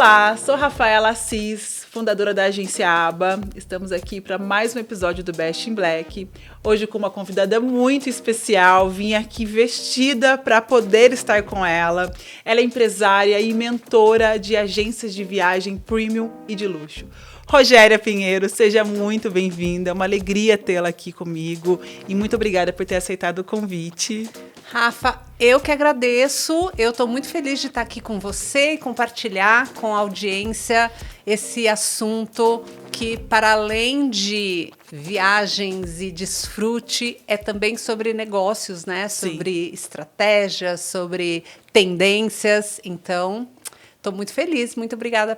Olá, sou Rafaela Assis, fundadora da agência ABA. Estamos aqui para mais um episódio do Best in Black. Hoje com uma convidada muito especial. Vim aqui vestida para poder estar com ela. Ela é empresária e mentora de agências de viagem premium e de luxo. Rogéria Pinheiro, seja muito bem-vinda. É uma alegria tê-la aqui comigo e muito obrigada por ter aceitado o convite. Rafa, eu que agradeço. Eu estou muito feliz de estar aqui com você e compartilhar com a audiência esse assunto que, para além de viagens e desfrute, é também sobre negócios, né? Sim. Sobre estratégias, sobre tendências. Então, estou muito feliz. Muito obrigada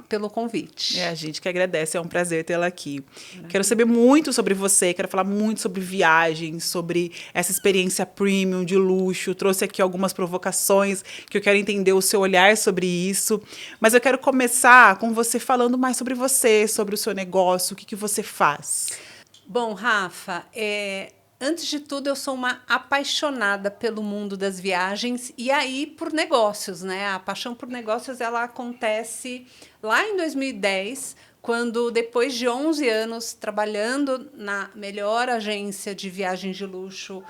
pelo convite. É a gente que agradece, é um prazer tê-la aqui. Quero saber muito sobre você, quero falar muito sobre viagens, sobre essa experiência premium, de luxo. Trouxe aqui algumas provocações que eu quero entender o seu olhar sobre isso. Mas eu quero começar com você falando mais sobre você, sobre o seu negócio, o que você faz. Bom, Rafa, antes de tudo, eu sou uma apaixonada pelo mundo das viagens e aí por negócios, né? A paixão por negócios, ela acontece lá em 2010, quando depois de 11 anos trabalhando na melhor agência de viagens de luxo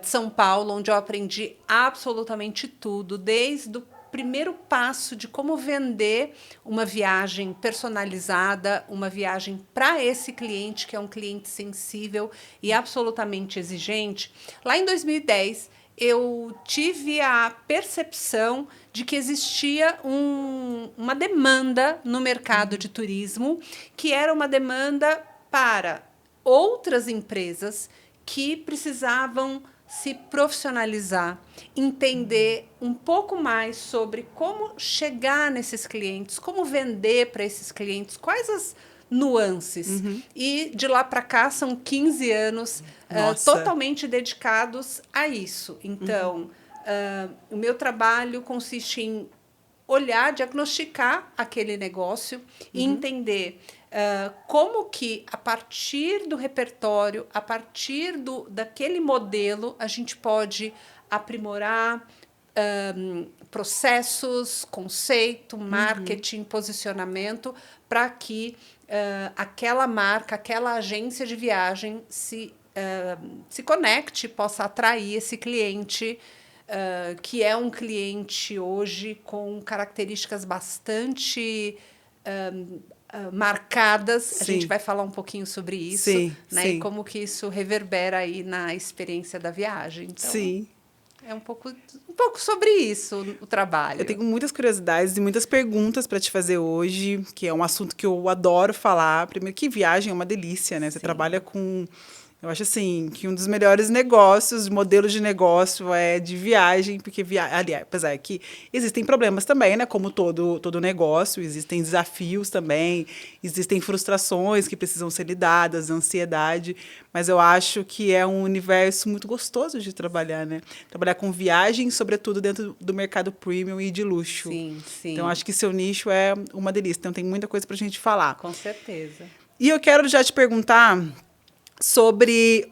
de São Paulo, onde eu aprendi absolutamente tudo, desde o primeiro passo de como vender uma viagem personalizada, uma viagem para esse cliente, que é um cliente sensível e absolutamente exigente. Lá em 2010, eu tive a percepção de que existia uma demanda no mercado de turismo, que era uma demanda para outras empresas que precisavam se profissionalizar, entender um pouco mais sobre como chegar nesses clientes, como vender para esses clientes, quais as nuances. E de lá para cá são 15 anos totalmente dedicados a isso. Então, o meu trabalho consiste em olhar, diagnosticar aquele negócio e entender como que, a partir do repertório, a partir daquele modelo, a gente pode aprimorar processos, conceito, marketing, posicionamento, para que aquela marca, aquela agência de viagem se conecte, possa atrair esse cliente, que é um cliente hoje com características bastante marcadas. Sim. A gente vai falar um pouquinho sobre isso, sim, né? Sim. E como que isso reverbera aí na experiência da viagem. Então, Sim. é um pouco sobre isso o trabalho. Eu tenho muitas curiosidades e muitas perguntas para te fazer hoje, que é um assunto que eu adoro falar. Primeiro que viagem é uma delícia, né? Você trabalha com... Eu acho assim que um dos melhores negócios, modelos de negócio é de viagem, porque aliás, apesar que existem problemas também, né? Como todo negócio, existem desafios também, existem frustrações que precisam ser lidadas, ansiedade, mas eu acho que é um universo muito gostoso de trabalhar, né? Trabalhar com viagem, sobretudo dentro do mercado premium e de luxo. Sim. Então acho que seu nicho é uma delícia. Então tem muita coisa pra gente falar. Com certeza. E eu quero já te perguntar sobre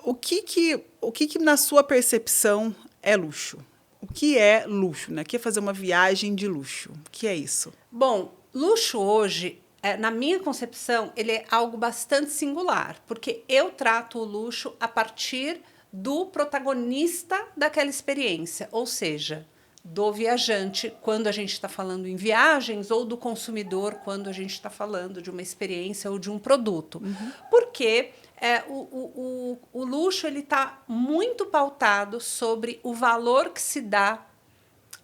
o que na sua percepção é luxo. O que é luxo, né? O que é fazer uma viagem de luxo? O que é isso? Bom, luxo hoje, na minha concepção, ele é algo bastante singular, porque eu trato o luxo a partir do protagonista daquela experiência, ou seja, do viajante, quando a gente está falando em viagens, ou do consumidor, quando a gente está falando de uma experiência ou de um produto. Porque o luxo está muito pautado sobre o valor que se dá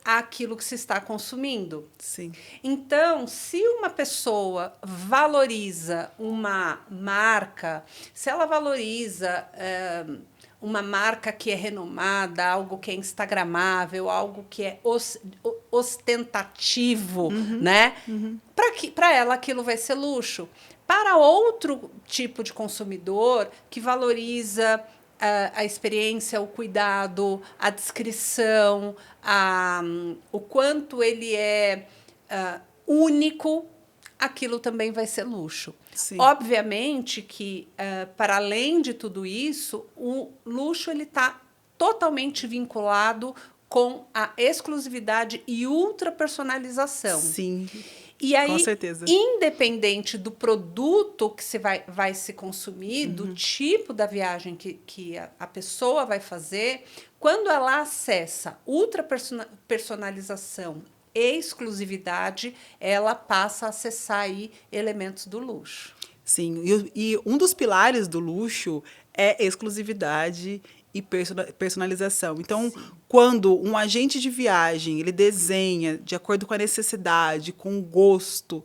àquilo que se está consumindo. Sim. Então, se uma pessoa valoriza uma marca, se ela valoriza uma marca que é renomada, algo que é instagramável, algo que é ostentativo, né? Para ela aquilo vai ser luxo. Para outro tipo de consumidor que valoriza a experiência, o cuidado, a descrição, o quanto ele é único, aquilo também vai ser luxo. Sim. Obviamente que, para além de tudo isso, o luxo está totalmente vinculado com a exclusividade e ultrapersonalização. Sim, E aí, com certeza. independente do produto que você vai se consumir, do tipo da viagem que a pessoa vai fazer, quando ela acessa ultrapersonalização e exclusividade, ela passa a acessar aí elementos do luxo. Sim, e um dos pilares do luxo é exclusividade e personalização. Então, Sim. quando um agente de viagem ele desenha de acordo com a necessidade, com o gosto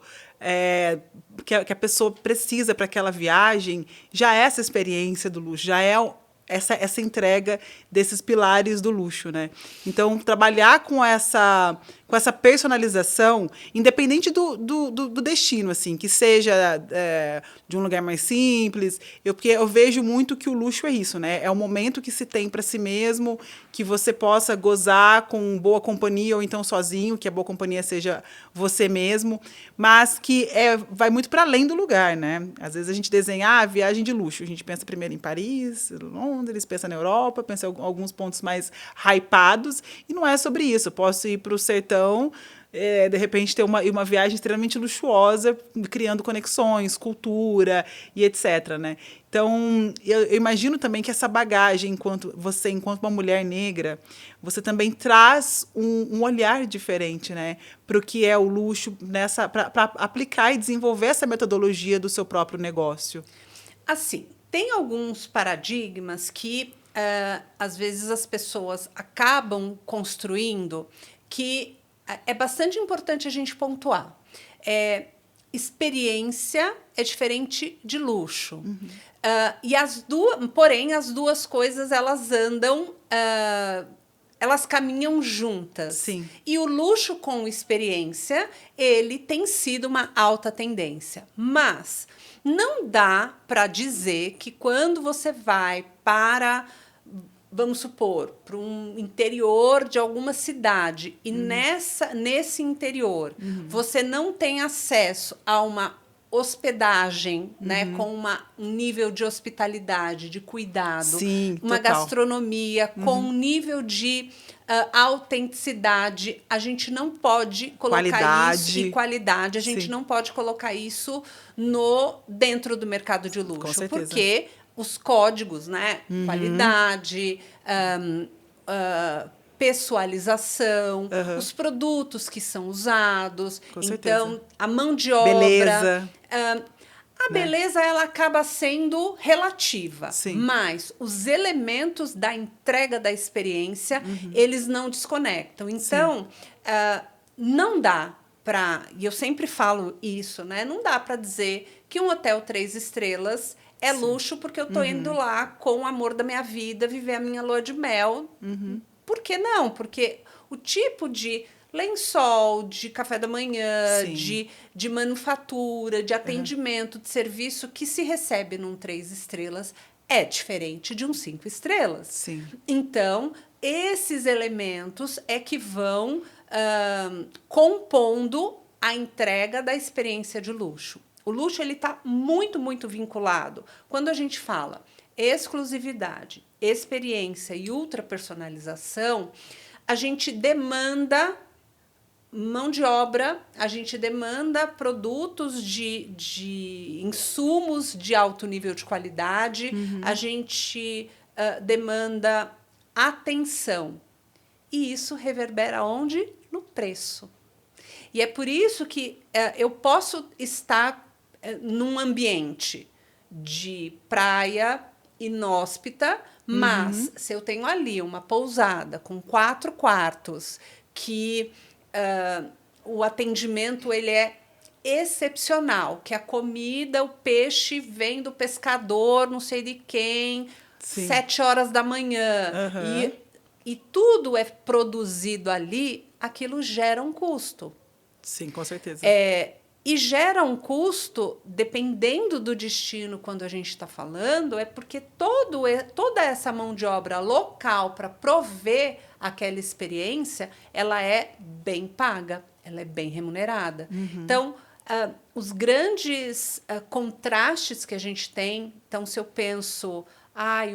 que a pessoa precisa para aquela viagem, já é essa experiência do luxo, já é essa entrega desses pilares do luxo, né? Então, trabalhar com essa personalização, independente do destino, assim, que seja de um lugar mais simples, porque eu vejo muito que o luxo é isso, né? É o momento que se tem para si mesmo, que você possa gozar com boa companhia ou então sozinho, que a boa companhia seja você mesmo, mas que vai muito para além do lugar, né? Às vezes a gente desenha viagem de luxo, a gente pensa primeiro em Paris, Londres, pensa na Europa, pensa em alguns pontos mais hypados, e não é sobre isso. Eu posso ir para o sertão, de repente ter uma viagem extremamente luxuosa, criando conexões, cultura e etc. Né? Então, eu imagino também que essa bagagem, enquanto uma mulher negra, você também traz um olhar diferente, né, para o que é o luxo, para aplicar e desenvolver essa metodologia do seu próprio negócio. Assim, tem alguns paradigmas que, às vezes, as pessoas acabam construindo que é bastante importante a gente pontuar. Experiência é diferente de luxo. E porém, as duas coisas elas andam, elas caminham juntas. Sim. E o luxo com experiência, ele tem sido uma alta tendência. Mas não dá para dizer que quando você vai para, vamos supor, para um interior de alguma cidade e nesse interior você não tem acesso a uma hospedagem, né, com um nível de hospitalidade, de cuidado, Sim, uma total. gastronomia com um nível de autenticidade, a gente não pode colocar isso, e qualidade, a gente não pode colocar isso dentro do mercado de luxo, Com certeza. porque os códigos, né, qualidade, pessoalização, os produtos que são usados, Com então certeza. a mão de obra, beleza. A beleza ela acaba sendo relativa, Sim. mas os elementos da entrega da experiência eles não desconectam. Então não dá para, e eu sempre falo isso, né? Não dá para dizer que um hotel 3 estrelas é luxo porque eu tô indo lá com o amor da minha vida viver a minha lua de mel. Por que não? Porque o tipo de lençol, de café da manhã, de manufatura, de atendimento, de serviço que se recebe num 3 estrelas é diferente de um 5 estrelas. Sim. Então, esses elementos é que vão compondo a entrega da experiência de luxo. O luxo ele está muito, muito vinculado. Quando a gente fala exclusividade, experiência e ultrapersonalização, a gente demanda mão de obra, a gente demanda produtos de insumos de alto nível de qualidade, a gente demanda atenção. E isso reverbera onde? No preço. E é por isso que eu posso estar num ambiente de praia inóspita, mas se eu tenho ali uma pousada com 4 quartos, que o atendimento ele é excepcional, que a comida, o peixe vem do pescador, não sei de quem, 7 horas da manhã, e tudo é produzido ali, aquilo gera um custo. Sim, com certeza. E gera um custo, dependendo do destino, quando a gente está falando, é porque toda essa mão de obra local para prover aquela experiência, ela é bem paga, ela é bem remunerada. Então, os grandes contrastes que a gente tem, então, se eu penso,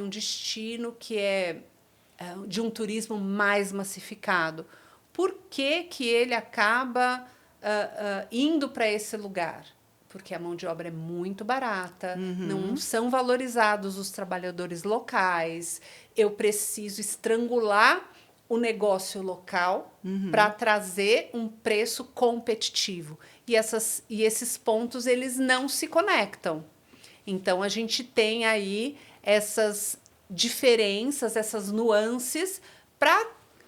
um destino que é de um turismo mais massificado. Por que que ele acaba indo para esse lugar? Porque a mão de obra é muito barata, não são valorizados os trabalhadores locais, eu preciso estrangular o negócio local para trazer um preço competitivo. E esses pontos eles não se conectam. Então, a gente tem aí essas diferenças, essas nuances para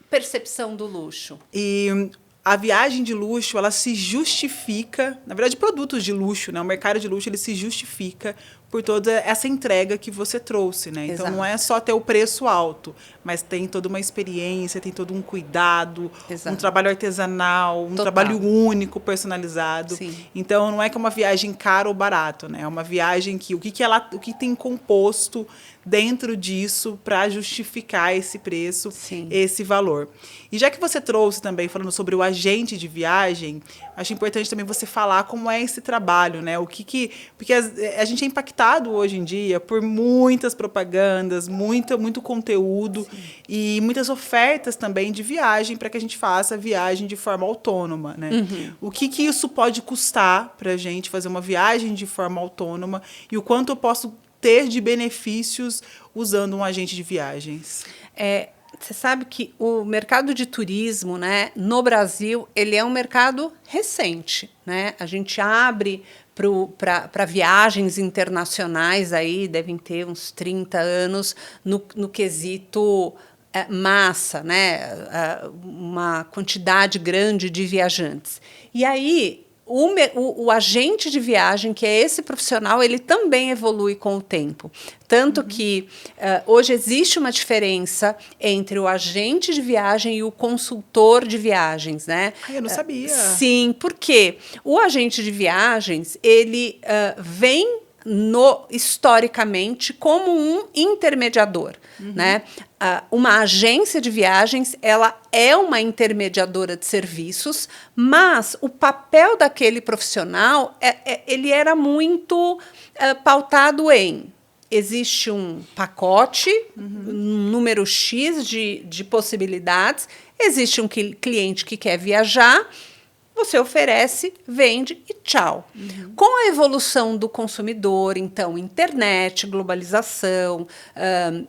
percepção do luxo. E a viagem de luxo, ela se justifica, na verdade, produtos de luxo, né? O mercado de luxo, ele se justifica por toda essa entrega que você trouxe, né? Então, não é só ter o preço alto, mas tem toda uma experiência, tem todo um cuidado, um trabalho artesanal, um trabalho único, personalizado. Sim. Então, não é que é uma viagem cara ou barato, né? É uma viagem que o que tem composto dentro disso para justificar esse preço, esse valor. E já que você trouxe também, falando sobre o agente de viagem, acho importante também você falar como é esse trabalho, né? Porque a gente é impactado hoje em dia por muitas propagandas, muito conteúdo e muitas ofertas também de viagem para que a gente faça a viagem de forma autônoma, né? O que isso pode custar para a gente fazer uma viagem de forma autônoma e o quanto eu posso ter de benefícios usando um agente de viagens? Você sabe que o mercado de turismo, né, no Brasil, ele é um mercado recente, né? A gente abre para viagens internacionais, aí devem ter uns 30 anos, no quesito massa, né? Uma quantidade grande de viajantes. E aí, o agente de viagem, que é esse profissional, ele também evolui com o tempo. Tanto que hoje existe uma diferença entre o agente de viagem e o consultor de viagens, né? Eu não sabia. Sim, porque o agente de viagens, ele vem historicamente como um intermediador, né? Uma agência de viagens, ela é uma intermediadora de serviços, mas o papel daquele profissional ele era muito pautado em: existe um pacote, um número X de possibilidades, existe um cliente que quer viajar, você oferece, vende e tchau. Com a evolução do consumidor, então, internet, globalização,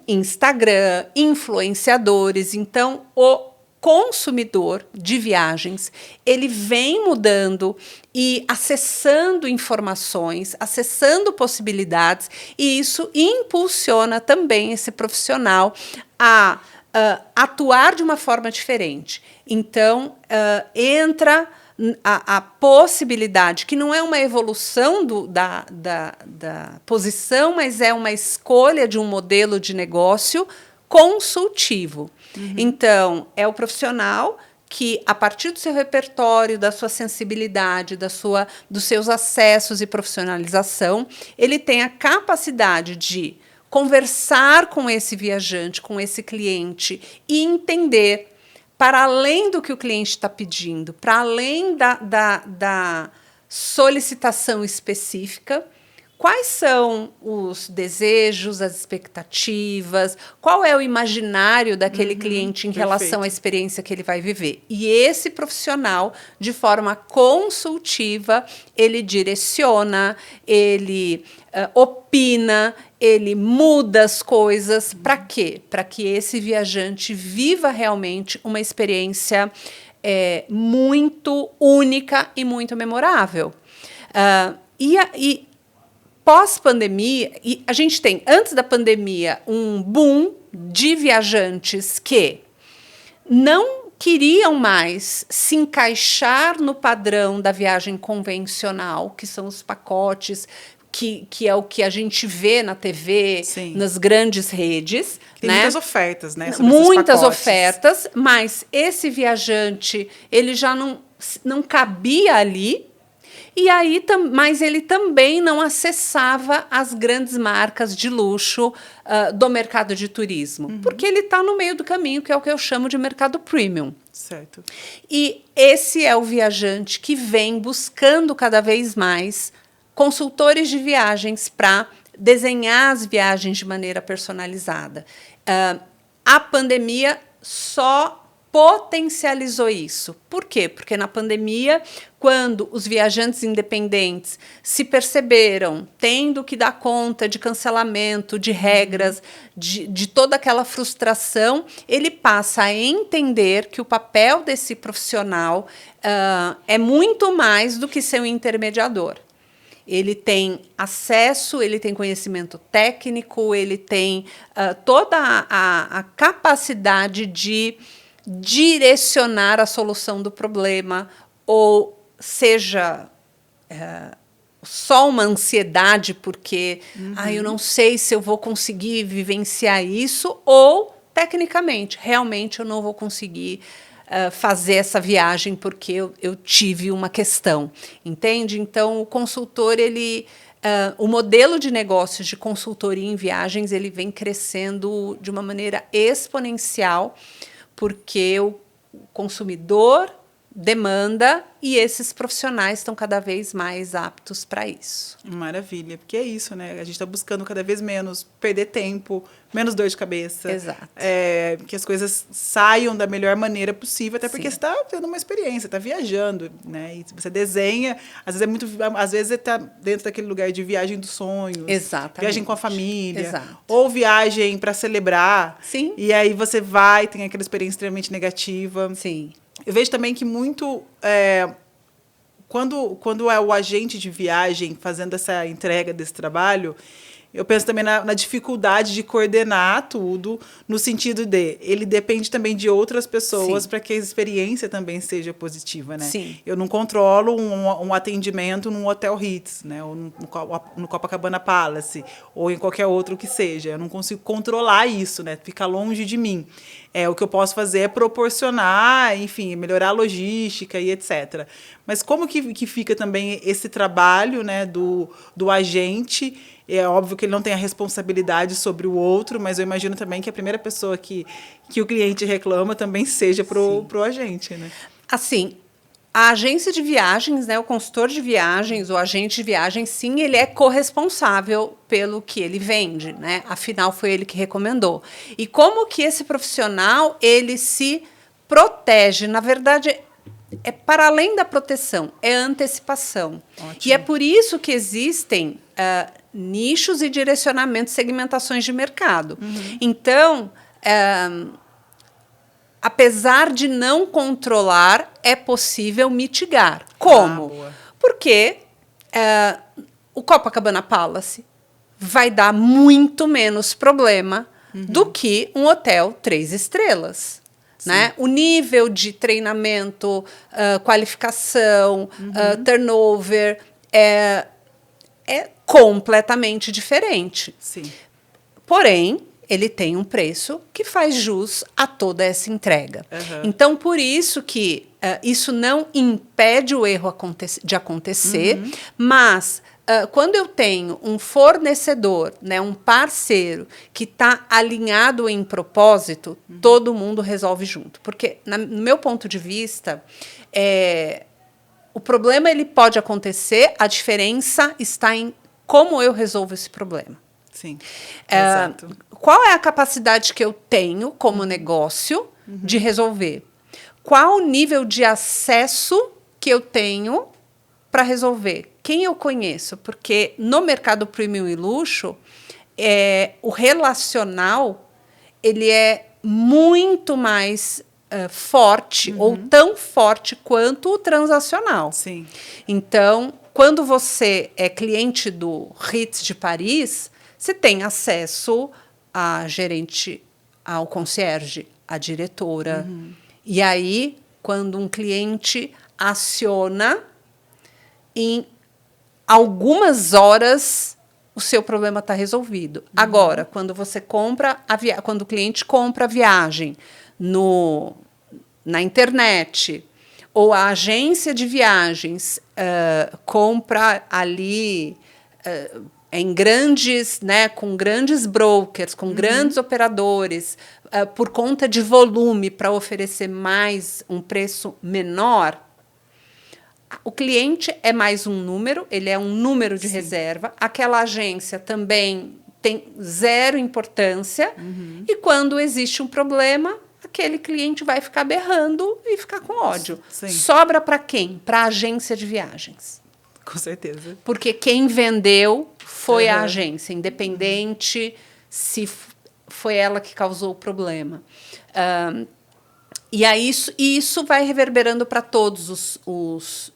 Instagram, influenciadores, então, o consumidor de viagens, ele vem mudando e acessando informações, acessando possibilidades, e isso impulsiona também esse profissional a atuar de uma forma diferente. Então, entra a possibilidade, que não é uma evolução da posição, mas é uma escolha de um modelo de negócio consultivo. Então, é o profissional que, a partir do seu repertório, da sua sensibilidade, dos seus acessos e profissionalização, ele tem a capacidade de conversar com esse viajante, com esse cliente e entender, para além do que o cliente está pedindo, para além da solicitação específica, quais são os desejos, as expectativas, qual é o imaginário daquele cliente em relação à experiência que ele vai viver. E esse profissional, de forma consultiva, ele direciona, ele opina, ele muda as coisas. Para quê? Para que esse viajante viva realmente uma experiência muito única e muito memorável. E pós-pandemia, a gente tem, antes da pandemia, um boom de viajantes que não queriam mais se encaixar no padrão da viagem convencional, que são os pacotes, que é o que a gente vê na TV, nas grandes redes. Tem muitas ofertas, né? Muitas ofertas, mas esse viajante, ele já não cabia ali. E aí, mas ele também não acessava as grandes marcas de luxo do mercado de turismo, porque ele está no meio do caminho, que é o que eu chamo de mercado premium. Certo. E esse é o viajante que vem buscando cada vez mais consultores de viagens para desenhar as viagens de maneira personalizada. A pandemia só potencializou isso. Por quê? Porque na pandemia, quando os viajantes independentes se perceberam tendo que dar conta de cancelamento, de regras, de toda aquela frustração, ele passa a entender que o papel desse profissional é muito mais do que ser um intermediador. Ele tem acesso, ele tem conhecimento técnico, ele tem toda a capacidade de direcionar a solução do problema, ou seja, só uma ansiedade porque eu não sei se eu vou conseguir vivenciar isso, ou tecnicamente, realmente eu não vou conseguir fazer essa viagem porque eu tive uma questão, entende? Então, o consultor, o modelo de negócios de consultoria em viagens, ele vem crescendo de uma maneira exponencial, porque o consumidor demanda e esses profissionais estão cada vez mais aptos para isso. Maravilha, porque é isso, né? A gente está buscando cada vez menos perder tempo, menos dor de cabeça. Exato. Que as coisas saiam da melhor maneira possível, até porque Sim. você está tendo uma experiência, está viajando, né? E você desenha, às vezes você está dentro daquele lugar de viagem dos sonhos. Exatamente. Viagem com a família. Exato. Ou viagem para celebrar. Sim. E aí você vai, tem aquela experiência extremamente negativa. Sim. Eu vejo também que muito... Quando é o agente de viagem fazendo essa entrega desse trabalho, eu penso também na dificuldade de coordenar tudo, no sentido de ele depende também de outras pessoas para que a experiência também seja positiva, né? Sim. Eu não controlo um atendimento num Hotel Ritz, né? Ou no Copacabana Palace, ou em qualquer outro que seja. Eu não consigo controlar isso, né? Fica longe de mim. O que eu posso fazer é proporcionar, enfim, melhorar a logística e etc. Mas como que fica também esse trabalho, né, do agente? É óbvio que ele não tem a responsabilidade sobre o outro, mas eu imagino também que a primeira pessoa que o cliente reclama também seja pro agente, né? Assim, a agência de viagens, né, o consultor de viagens, o agente de viagens, sim, ele é corresponsável pelo que ele vende, né? Afinal, foi ele que recomendou. E como que esse profissional, ele se protege? Na verdade, é para além da proteção, é antecipação. Ótimo. E é por isso que existem nichos e direcionamentos, segmentações de mercado. Então, apesar de não controlar, é possível mitigar. Como? Boa. Porque o Copacabana Palace vai dar muito menos problema do que um hotel 3 estrelas. Né? O nível de treinamento, qualificação, turnover é completamente diferente. Sim. Porém, ele tem um preço que faz jus a toda essa entrega. Então, por isso que isso não impede o erro de acontecer, mas quando eu tenho um fornecedor, né, um parceiro que está alinhado em propósito, todo mundo resolve junto. Porque, no meu ponto de vista, o problema ele pode acontecer, a diferença está em como eu resolvo esse problema. Sim, exato. Qual é a capacidade que eu tenho como negócio de resolver? Qual o nível de acesso que eu tenho para resolver? Quem eu conheço? Porque no mercado premium e luxo, o relacional ele é muito mais forte, ou tão forte quanto o transacional. Sim. Então, quando você é cliente do Ritz de Paris, você tem acesso a gerente, ao concierge, à diretora. E aí, quando um cliente aciona, em algumas horas o seu problema está resolvido. Agora, quando você compra quando o cliente compra a viagem na internet, ou a agência de viagens compra ali em grandes, né, com grandes brokers, com grandes operadores, por conta de volume, para oferecer mais um preço menor, o cliente é mais um número, ele é um número de reserva. Aquela agência também tem zero importância, e quando existe um problema, aquele cliente vai ficar berrando e ficar com ódio. Sim. Sobra para quem? Para a agência de viagens. Com certeza. Porque quem vendeu foi a agência, independente se foi ela que causou o problema. E aí isso vai reverberando para todos os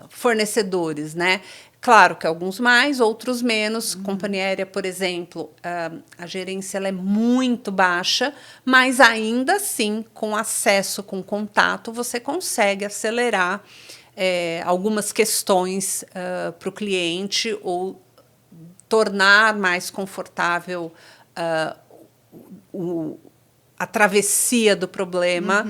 fornecedores, né? Claro que alguns mais, outros menos. Companhia aérea, por exemplo, a gerência ela é muito baixa, mas ainda assim, com acesso, com contato, você consegue acelerar algumas questões para o cliente ou tornar mais confortável a travessia do problema.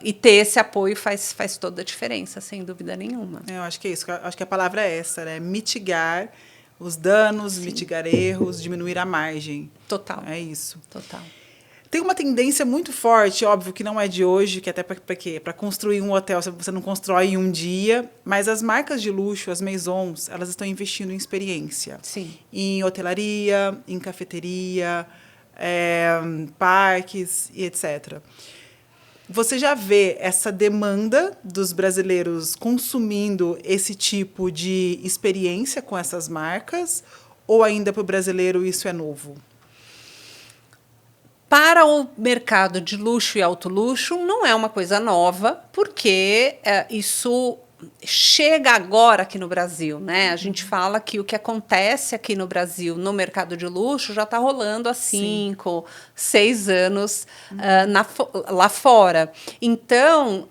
E ter esse apoio faz toda a diferença, sem dúvida nenhuma. Eu acho que é isso. Acho que a palavra é essa, né? Mitigar os danos, mitigar erros, diminuir a margem. Total. É isso. Total. Tem uma tendência muito forte, óbvio, que não é de hoje, que até para quê? Para construir um hotel, você não constrói em um dia, mas as marcas de luxo, as maisons, elas estão investindo em experiência. Sim. Em hotelaria, em cafeteria, parques e etc. Você já vê essa demanda dos brasileiros consumindo esse tipo de experiência com essas marcas? Ou ainda para o brasileiro isso é novo? Para o mercado de luxo e alto luxo, não é uma coisa nova, porque isso chega agora aqui no Brasil, né? A gente fala que o que acontece aqui no Brasil no mercado de luxo já está rolando há 5, 6 anos lá fora. Então,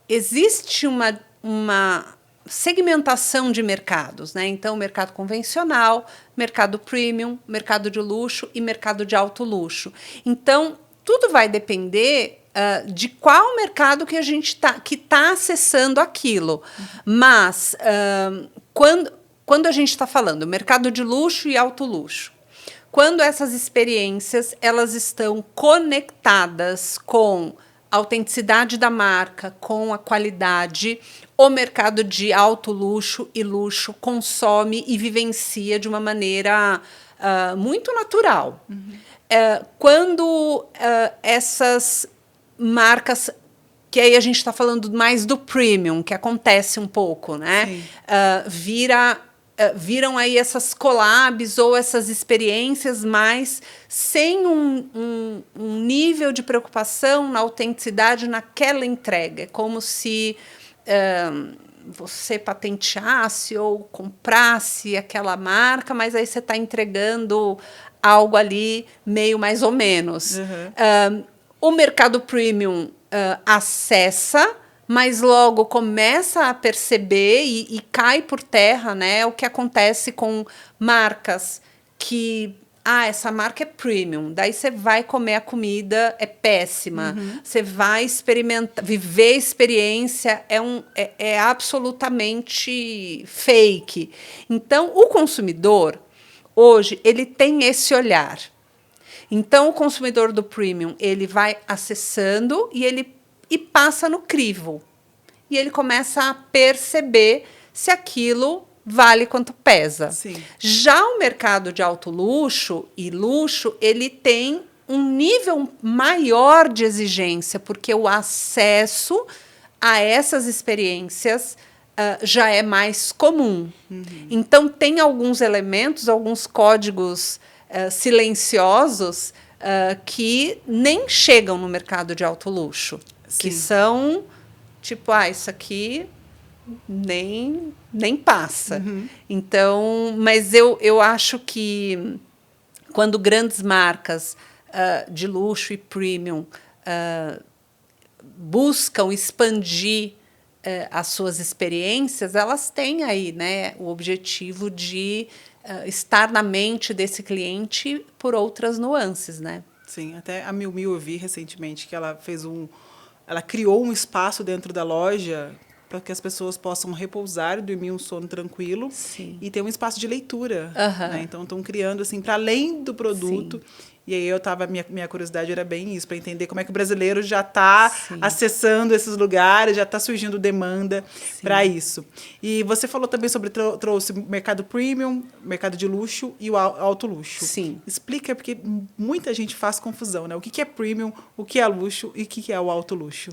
existe uma segmentação de mercados, né? Então, mercado convencional, mercado premium, mercado de luxo e mercado de alto luxo. Então, tudo vai depender de qual mercado que a gente tá acessando aquilo. Mas, quando a gente está falando mercado de luxo e alto luxo, quando essas experiências elas estão conectadas com a autenticidade da marca, com a qualidade, o mercado de alto luxo e luxo consome e vivencia de uma maneira muito natural. Quando essas marcas, que aí a gente está falando mais do premium, que acontece um pouco, né? Viram aí essas collabs ou essas experiências, mas sem um nível de preocupação na autenticidade naquela entrega. É como se você patenteasse ou comprasse aquela marca, mas aí você está entregando algo ali meio mais ou menos. O mercado premium acessa, mas logo começa a perceber e cai por terra, né, o que acontece com marcas que... essa marca é premium. Daí você vai comer a comida, é péssima. Você vai experimentar, viver a experiência, é absolutamente fake. Então, o consumidor, hoje, ele tem esse olhar. Então, o consumidor do premium, ele vai acessando e passa no crivo. E ele começa a perceber se aquilo vale quanto pesa. Sim. Já o mercado de alto luxo e luxo, ele tem um nível maior de exigência, porque o acesso a essas experiências já é mais comum. Então, tem alguns elementos, alguns códigos silenciosos que nem chegam no mercado de alto luxo. Sim. Que são, tipo, isso aqui nem passa. Então, mas eu acho que quando grandes marcas de luxo e premium buscam expandir as suas experiências, elas têm aí, né, o objetivo de estar na mente desse cliente por outras nuances, né? Sim, até a Miu Miu eu vi recentemente que ela ela criou um espaço dentro da loja para que as pessoas possam repousar, dormir um sono tranquilo. Sim. E ter um espaço de leitura. Né? Então, estão criando assim para além do produto. Sim. E aí minha curiosidade era bem isso, para entender como é que o brasileiro já está acessando esses lugares, já está surgindo demanda para isso. E você falou também sobre trouxe mercado premium, mercado de luxo e o alto luxo. Sim. Explica, porque muita gente faz confusão, né? O que é premium, o que é luxo e o que é o alto luxo?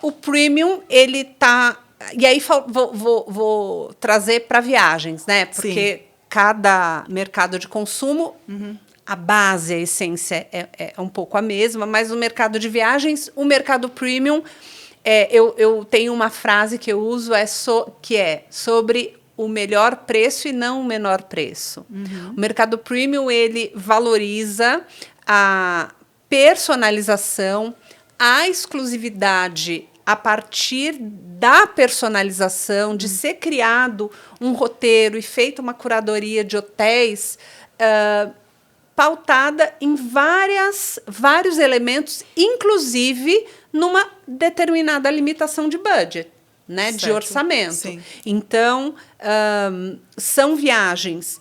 O premium, ele tá... E aí vou trazer para viagens, né? Porque cada mercado de consumo, a base, a essência é um pouco a mesma, mas no mercado de viagens, o mercado premium, eu tenho uma frase que eu uso, que é sobre o melhor preço e não o menor preço. O mercado premium, ele valoriza a personalização, a exclusividade a partir da personalização, de ser criado um roteiro e feita uma curadoria de hotéis pautada em vários elementos, inclusive numa determinada limitação de budget, né, de orçamento. Sim. Então, são viagens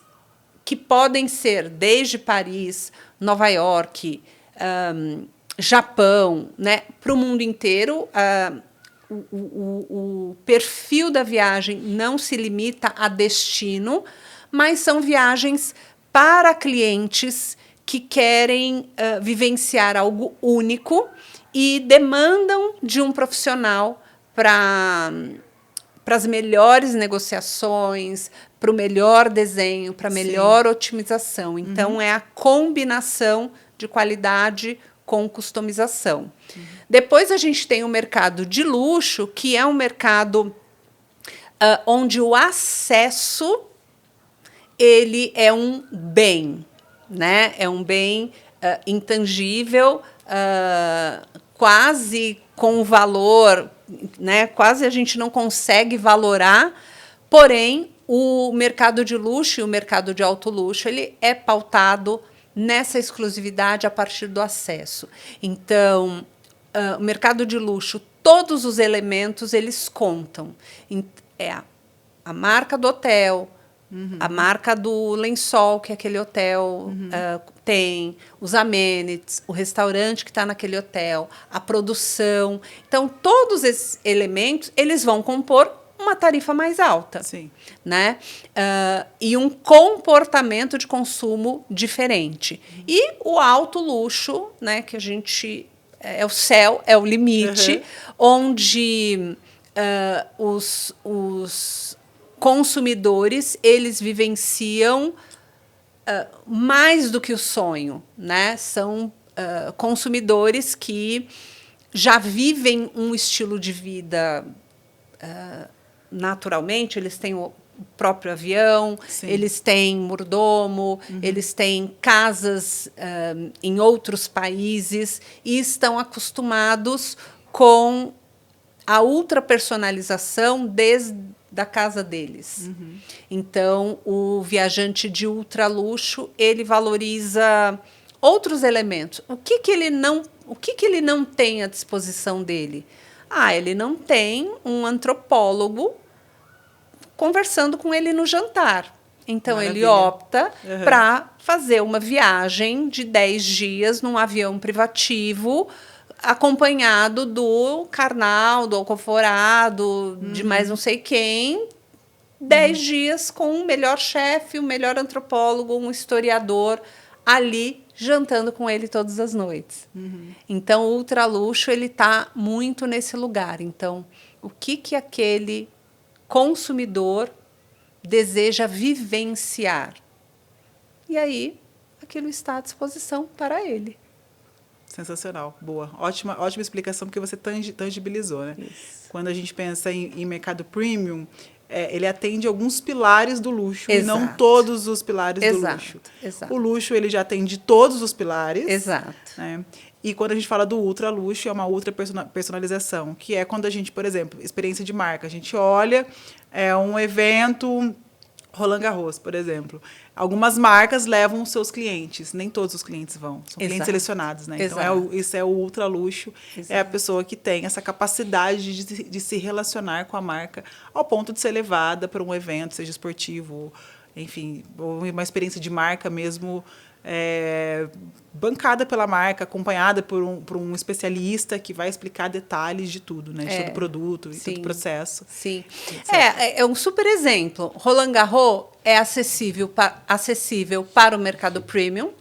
que podem ser desde Paris, Nova York, Japão, né, para o mundo inteiro. O perfil da viagem não se limita a destino, mas são viagens para clientes que querem vivenciar algo único e demandam de um profissional para as melhores negociações, para o melhor desenho, para a melhor otimização. Então, é a combinação de qualidade com customização. Depois a gente tem o mercado de luxo, que é um mercado onde o acesso ele é um bem, né? É um bem intangível, quase com valor, né? Quase a gente não consegue valorar, porém o mercado de luxo e o mercado de alto luxo ele é pautado nessa exclusividade a partir do acesso. Então, o mercado de luxo, todos os elementos, eles contam. É a marca do hotel, a marca do lençol que aquele hotel tem, os amenities, o restaurante que está naquele hotel, a produção. Então, todos esses elementos, eles vão compor uma tarifa mais alta. Sim. Né? E um comportamento de consumo diferente. E o alto luxo, né, que a gente... é o céu, é o limite, onde os consumidores eles vivenciam mais do que o sonho. Né? São consumidores que já vivem um estilo de vida... naturalmente, eles têm o próprio avião, eles têm mordomo, eles têm casas em outros países e estão acostumados com a ultrapersonalização desde a casa deles. Então, o viajante de ultraluxo, ele valoriza outros elementos. O que ele não tem à disposição dele? Ele não tem um antropólogo conversando com ele no jantar. Então, Maravilha. Ele opta para fazer uma viagem de 10 dias num avião privativo, acompanhado do carnal, do alcoforado, de mais não sei quem. 10 dias com o melhor chefe, o melhor antropólogo, um historiador ali jantando com ele todas as noites. Então, o ultraluxo está muito nesse lugar. Então, o que aquele consumidor deseja vivenciar? E aí, aquilo está à disposição para ele. Sensacional, boa. Ótima explicação, porque você tangibilizou. Né? Quando a gente pensa em mercado premium... ele atende alguns pilares do luxo. Exato. E não todos os pilares do luxo. Exato. O luxo ele já atende todos os pilares. Exato. Né? E quando a gente fala do ultra luxo, é uma ultra personalização, que é quando a gente, por exemplo, experiência de marca, a gente olha um evento Roland Garros, por exemplo. Algumas marcas levam os seus clientes, nem todos os clientes vão, são clientes selecionados, né? Então, isso é o ultra luxo, é a pessoa que tem essa capacidade de se relacionar com a marca ao ponto de ser levada para um evento, seja esportivo, enfim, ou uma experiência de marca mesmo bancada pela marca, acompanhada por um especialista que vai explicar detalhes de tudo, né? De todo produto e todo processo. Sim. É um super exemplo. Roland Garros é acessível para o mercado premium,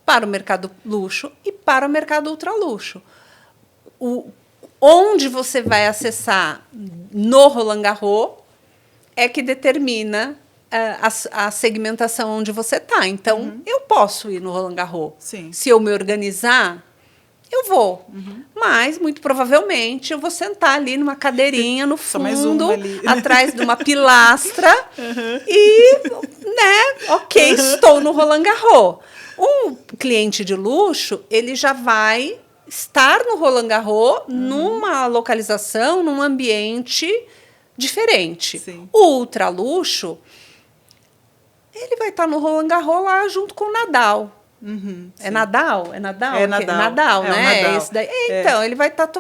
para o mercado luxo e para o mercado ultraluxo. Onde você vai acessar no Roland Garros é que determina a segmentação onde você está. Então, eu posso ir no Roland Garros. Sim. Se eu me organizar, eu vou. Mas, muito provavelmente, eu vou sentar ali numa cadeirinha no fundo, atrás de uma pilastra e, ok, estou no Roland Garros. Um cliente de luxo, ele já vai estar no Roland Garros numa localização, num ambiente diferente. Sim. O ultraluxo, ele vai estar no Roland Garros lá junto com o Nadal. É Nadal? É Nadal? É Nadal. Nadal, né? Nadal. Esse daí. Então, ele vai estar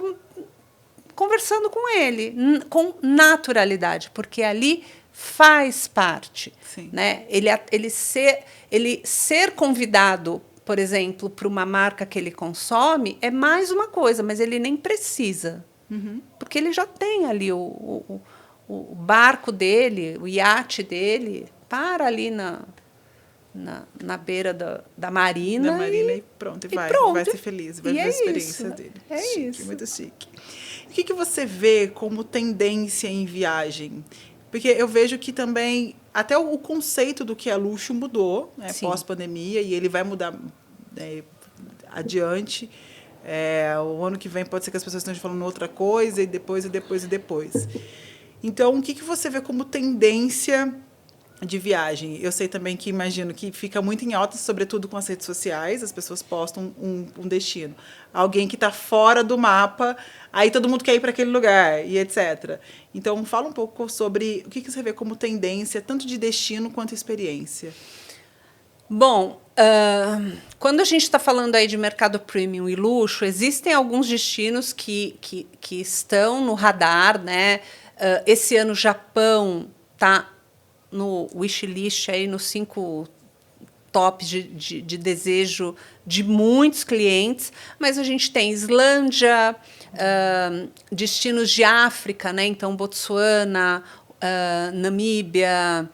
conversando com ele com naturalidade, porque ali faz parte. Sim. Né? Ele ser convidado, por exemplo, para uma marca que ele consome, é mais uma coisa, mas ele nem precisa. Porque ele já tem ali o barco dele, o iate dele, para ali na beira da marina. Da marina e pronto. Vai ser feliz, vai ver a experiência dele. Chique, isso. Muito chique. O que você vê como tendência em viagem? Porque eu vejo que também até o conceito do que é luxo mudou, né, pós-pandemia, e ele vai mudar adiante. O ano que vem pode ser que as pessoas estejam falando outra coisa, e depois. Então, o que você vê como tendência de viagem? Eu sei também que imagino que fica muito em alta, sobretudo com as redes sociais, as pessoas postam um destino. Alguém que está fora do mapa, aí todo mundo quer ir para aquele lugar, e etc. Então, fala um pouco sobre o que você vê como tendência, tanto de destino quanto experiência. Bom, quando a gente está falando aí de mercado premium e luxo, existem alguns destinos que estão no radar, né? Esse ano o Japão está no wishlist, aí, nos 5 tops de desejo de muitos clientes, mas a gente tem Islândia, destinos de África, né? Então Botsuana, Namíbia,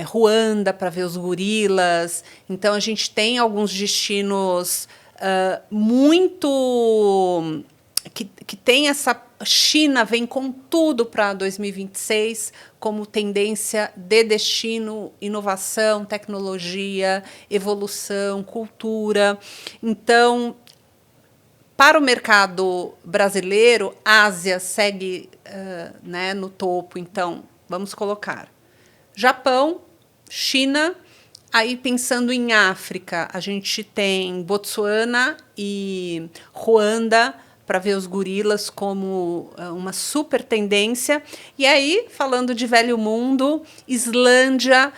Ruanda para ver os gorilas. Então a gente tem alguns destinos muito que tem essa. China vem com tudo para 2026 como tendência de destino, inovação, tecnologia, evolução, cultura. Então, para o mercado brasileiro, Ásia segue no topo. Então, vamos colocar Japão, China. Aí, pensando em África, a gente tem Botsuana e Ruanda, para ver os gorilas como uma super tendência. E aí, falando de velho mundo, Islândia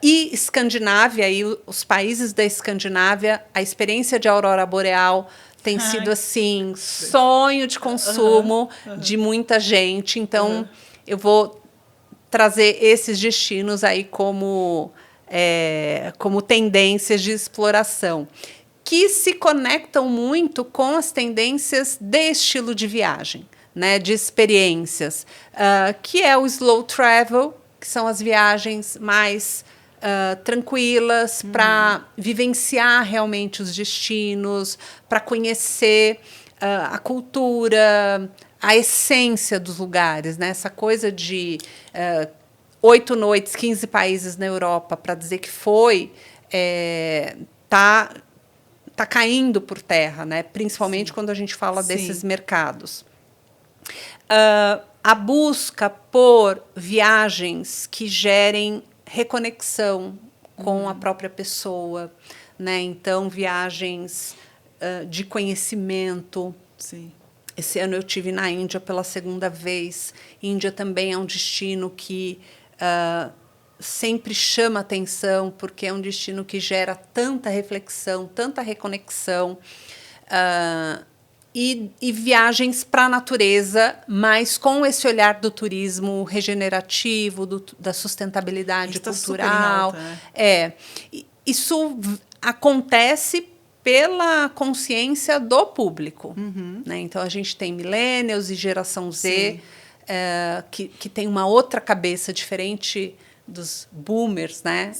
e Escandinávia, aí os países da Escandinávia, a experiência de aurora boreal tem sido assim sonho de consumo de muita gente. Então, eu vou trazer esses destinos aí como tendências de exploração, que se conectam muito com as tendências de estilo de viagem, né, de experiências, que é o slow travel, que são as viagens mais tranquilas, para vivenciar realmente os destinos, para conhecer a cultura, a essência dos lugares, né? Essa coisa de 8 noites, 15 países na Europa, para dizer que foi, tá caindo por terra, né? Principalmente quando a gente fala desses mercados. A busca por viagens que gerem reconexão com a própria pessoa, né? Então, viagens de conhecimento. Sim. Esse ano eu tive na Índia pela 2ª vez. Índia também é um destino que sempre chama atenção, porque é um destino que gera tanta reflexão, tanta reconexão, e viagens para a natureza, mas com esse olhar do turismo regenerativo, da sustentabilidade cultural. Tá super em alta, né? Isso acontece pela consciência do público. Né? Então, a gente tem millennials e geração Z, que tem uma outra cabeça diferente dos boomers, né?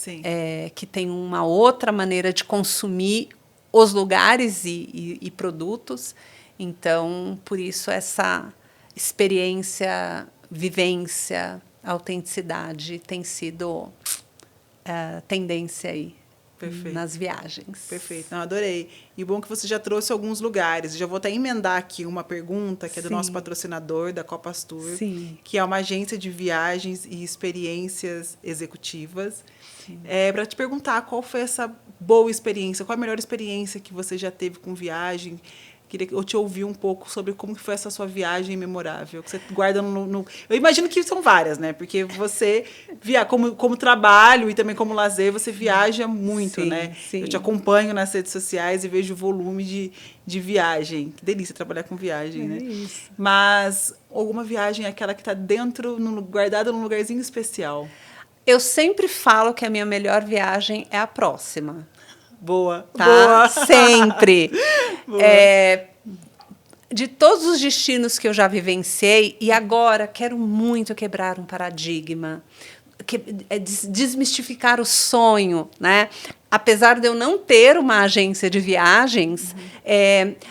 Que tem uma outra maneira de consumir os lugares e produtos. Então, por isso, essa experiência, vivência, autenticidade tem sido tendência aí. Perfeito. Nas viagens. Perfeito. Não, adorei. E bom que você já trouxe alguns lugares. Já vou até emendar aqui uma pergunta que é do nosso patrocinador, da Copas Tour, que é uma agência de viagens e experiências executivas. Para te perguntar qual foi essa boa experiência, qual a melhor experiência que você já teve com viagem. Queria eu te ouvir um pouco sobre como que foi essa sua viagem memorável, que você guarda no... Eu imagino que são várias, né? Porque você, como trabalho e também como lazer, você viaja muito, né? Eu te acompanho nas redes sociais e vejo o volume de viagem. Que delícia trabalhar com viagem, né? Isso. Mas alguma viagem é aquela que está dentro, guardada num lugarzinho especial? Eu sempre falo que a minha melhor viagem é a próxima. Boa, tá? Boa. Sempre. Boa. De todos os destinos que eu já vivenciei, e agora quero muito quebrar um paradigma, desmistificar o sonho, né? Apesar de eu não ter uma agência de viagens,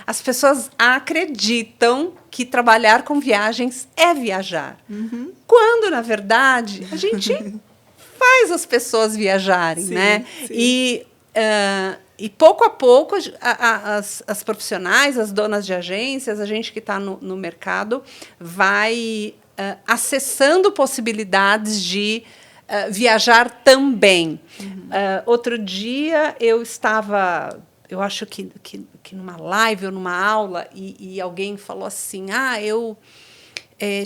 as pessoas acreditam que trabalhar com viagens é viajar. Quando, na verdade, a gente faz as pessoas viajarem, né? E pouco a pouco, as profissionais, as donas de agências, a gente que está no mercado, vai acessando possibilidades de viajar também. Outro dia, eu estava, eu acho que numa live ou numa aula, e alguém falou assim, eu...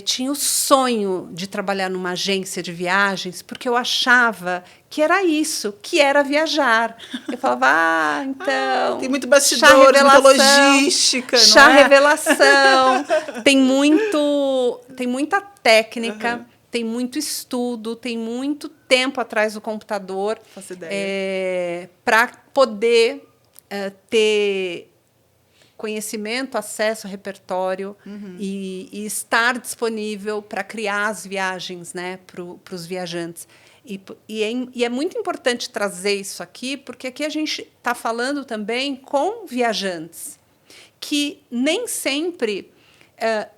tinha o sonho de trabalhar numa agência de viagens, porque eu achava que era isso, que era viajar. Eu falava, então... tem muito bastidores, muita logística, chá revelação, tem muita técnica, tem muito estudo, tem muito tempo atrás do computador para poder ter conhecimento, acesso, repertório e estar disponível para criar as viagens, né, para os viajantes. E é muito importante trazer isso aqui, porque aqui a gente está falando também com viajantes que nem sempre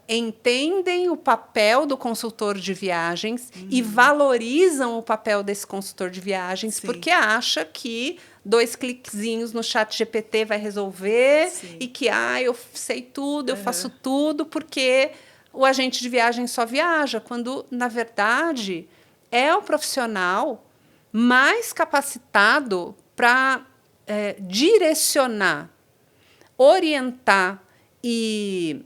entendem o papel do consultor de viagens e valorizam o papel desse consultor de viagens, porque acha que 2 cliquezinhos no chat GPT vai resolver e que eu sei tudo, eu faço tudo, porque o agente de viagem só viaja, quando, na verdade, é o profissional mais capacitado para direcionar, orientar e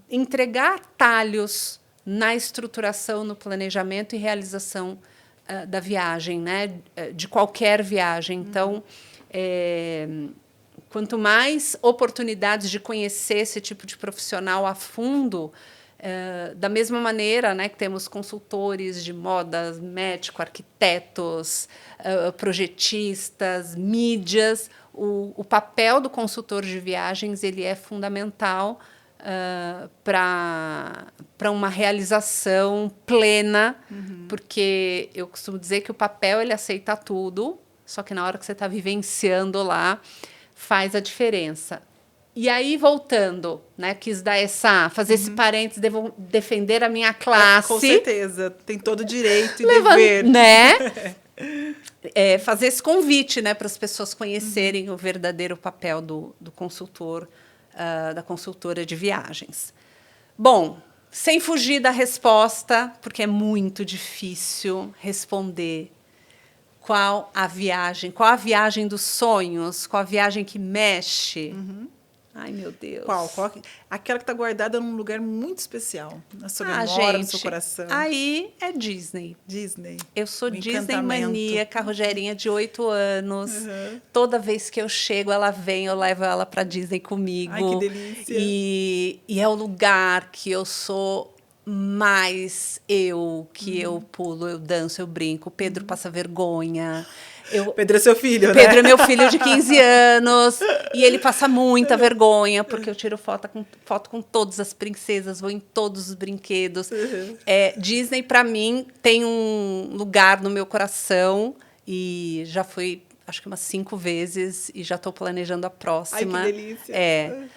entregar atalhos na estruturação, no planejamento e realização da viagem, né? De qualquer viagem. Então, quanto mais oportunidades de conhecer esse tipo de profissional a fundo, da mesma maneira, né, que temos consultores de moda, médicos, arquitetos, projetistas, mídias, o papel do consultor de viagens ele é fundamental para uma realização plena, porque eu costumo dizer que o papel ele aceita tudo, só que na hora que você está vivenciando lá, faz a diferença. E aí, voltando, né, quis dar fazer esse parênteses, devo defender a minha classe. Com certeza, tem todo o direito e dever. Né? Fazer esse convite, né, para as pessoas conhecerem o verdadeiro papel do consultor, da consultora de viagens. Bom, sem fugir da resposta, porque é muito difícil responder qual a viagem dos sonhos, qual a viagem que mexe. Ai, meu Deus. Qual? Aquela que está guardada num lugar muito especial, na sua memória, no seu coração. Aí é Disney. Disney. Eu sou Disney maníaca, Rogerinha de 8 anos. Toda vez que eu chego, ela vem, eu levo ela para Disney comigo. Ai, que delícia. E é o lugar que eu sou mais eu pulo, eu danço, eu brinco. O Pedro passa vergonha. Pedro é seu filho, né? Pedro é meu filho de 15 anos e ele passa muita vergonha porque eu tiro foto com todas as princesas, vou em todos os brinquedos. Disney, para mim, tem um lugar no meu coração e já fui, acho que umas 5 vezes e já estou planejando a próxima. Ai, que delícia!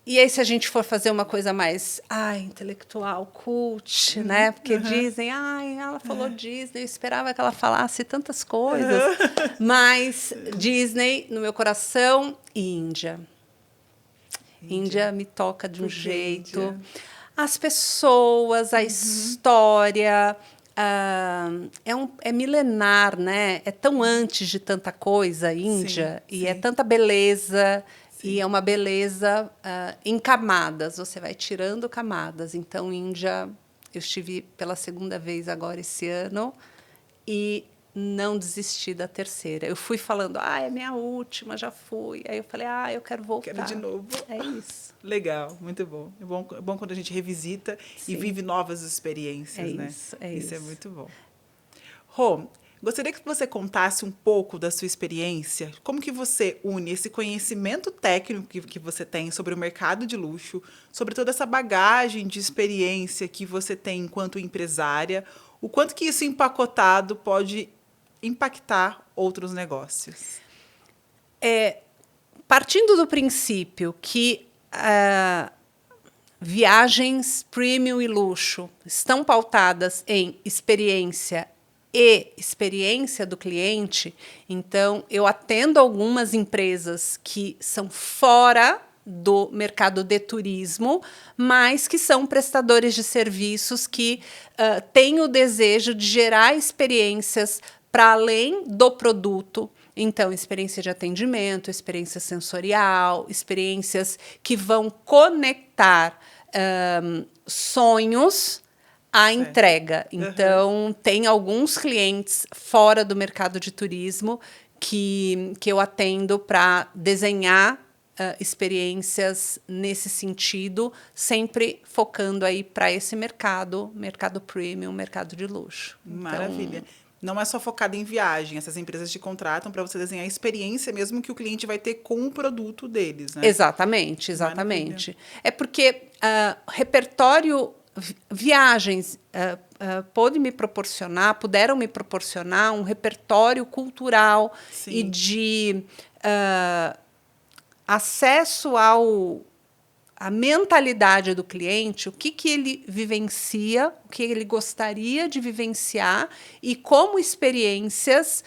E aí, se a gente for fazer uma coisa mais intelectual, cult, né? Porque Disney, ela falou Disney, eu esperava que ela falasse tantas coisas. Mas Disney, no meu coração, e Índia. Índia me toca de um jeito. Índia. As pessoas, a história, é milenar, né? É tão antes de tanta coisa, a Índia, e é tanta beleza. Sim. E é uma beleza em camadas, você vai tirando camadas. Então, Índia, eu estive pela 2ª vez agora esse ano e não desisti da 3ª. Eu fui falando, é minha última, já fui. Aí eu falei, eu quero voltar. Quero de novo. É isso. Legal, muito bom. É bom quando a gente revisita e vive novas experiências, né? Isso é muito bom. Rô, gostaria que você contasse um pouco da sua experiência, como que você une esse conhecimento técnico que você tem sobre o mercado de luxo, sobre toda essa bagagem de experiência que você tem enquanto empresária, o quanto que isso empacotado pode impactar outros negócios? Partindo do princípio que viagens premium e luxo estão pautadas em experiência do cliente, então eu atendo algumas empresas que são fora do mercado de turismo, mas que são prestadores de serviços que têm o desejo de gerar experiências para além do produto. Então, experiência de atendimento, experiência sensorial, experiências que vão conectar sonhos à entrega. Então, tem alguns clientes fora do mercado de turismo que eu atendo para desenhar experiências nesse sentido, sempre focando aí para esse mercado premium, mercado de luxo. Maravilha. Então, não é só focado em viagem, essas empresas te contratam para você desenhar a experiência mesmo que o cliente vai ter com o produto deles, né? Exatamente. Maravilha. É porque repertório, viagens puderam me proporcionar um repertório cultural e de acesso a mentalidade do cliente, o que ele vivencia, o que ele gostaria de vivenciar e como experiências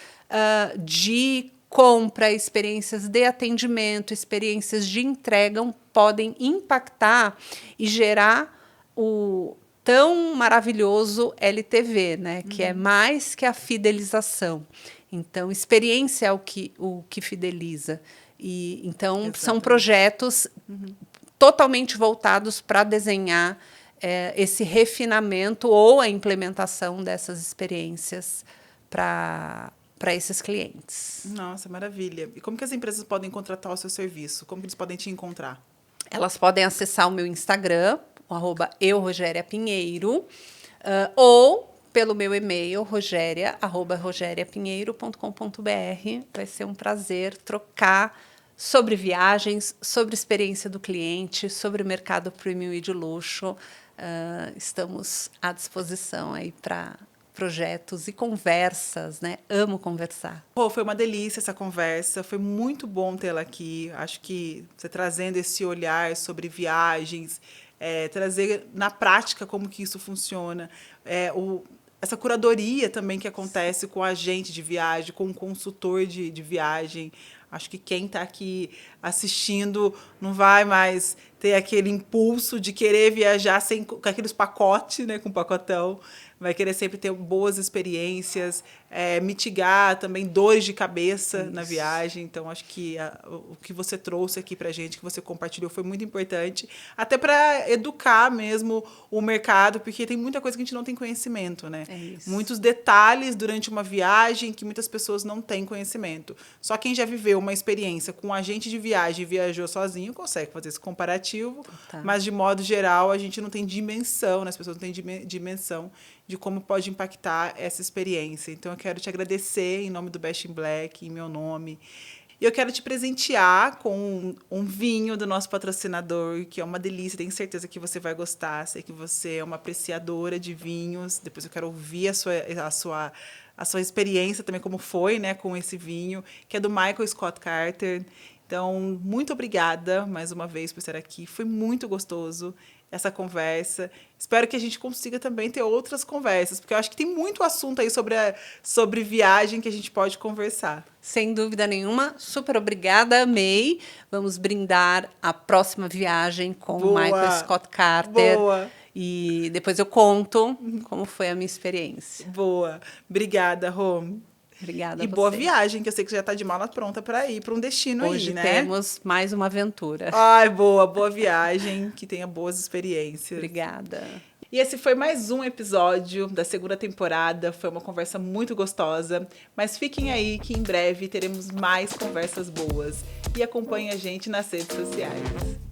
de compra, experiências de atendimento, experiências de entrega podem impactar e gerar o tão maravilhoso LTV, né? Que é mais que a fidelização. Então, experiência é o que fideliza. E, então, exatamente, são projetos totalmente voltados para desenhar esse refinamento ou a implementação dessas experiências para esses clientes. Nossa, maravilha. E como que as empresas podem contratar o seu serviço? Como que eles podem te encontrar? Elas podem acessar o meu Instagram, @eurogeriapinheiro, ou pelo meu e-mail, rogeria@rogeriapinheiro.com.br. Vai ser um prazer trocar sobre viagens, sobre experiência do cliente, sobre o mercado premium e de luxo. Estamos à disposição aí para projetos e conversas, né? Amo conversar. Foi uma delícia essa conversa, foi muito bom tê-la aqui. Acho que você trazendo esse olhar sobre viagens, trazer na prática como que isso funciona, essa curadoria também que acontece com o agente de viagem, com o consultor de viagem. Acho que quem está aqui assistindo não vai mais ter aquele impulso de querer viajar com aqueles pacotes, né, com pacotão. Vai querer sempre ter boas experiências, mitigar também dores de cabeça na viagem. Então, acho que o que você trouxe aqui para a gente, que você compartilhou, foi muito importante, até para educar mesmo o mercado, porque tem muita coisa que a gente não tem conhecimento, né? Muitos detalhes durante uma viagem que muitas pessoas não têm conhecimento. Só quem já viveu uma experiência com um agente de viagem e viajou sozinho consegue fazer esse comparativo aplicativo, mas de modo geral a gente não tem dimensão, né? As pessoas não têm dimensão de como pode impactar essa experiência. Então eu quero te agradecer em nome do Best in Black, em meu nome. E eu quero te presentear com um vinho do nosso patrocinador, que é uma delícia, tenho certeza que você vai gostar. Sei que você é uma apreciadora de vinhos. Depois eu quero ouvir a sua experiência também, como foi, né, com esse vinho, que é do Michael Scott Carter. Então, muito obrigada mais uma vez por estar aqui. Foi muito gostoso essa conversa. Espero que a gente consiga também ter outras conversas, porque eu acho que tem muito assunto aí sobre viagem que a gente pode conversar. Sem dúvida nenhuma. Super obrigada, amei. Vamos brindar a próxima viagem com o Michael Scott Carter. Boa. E depois eu conto como foi a minha experiência. Boa. Obrigada, Rô. Obrigada a E você. boa viagem, que eu sei que você já está de mala pronta para ir para um destino Hoje aí, né? temos mais uma aventura. Ai, boa viagem, que tenha boas experiências. Obrigada. E esse foi mais um episódio da segunda temporada. Foi uma conversa muito gostosa. Mas fiquem aí que em breve teremos mais conversas boas. E acompanhem a gente nas redes sociais.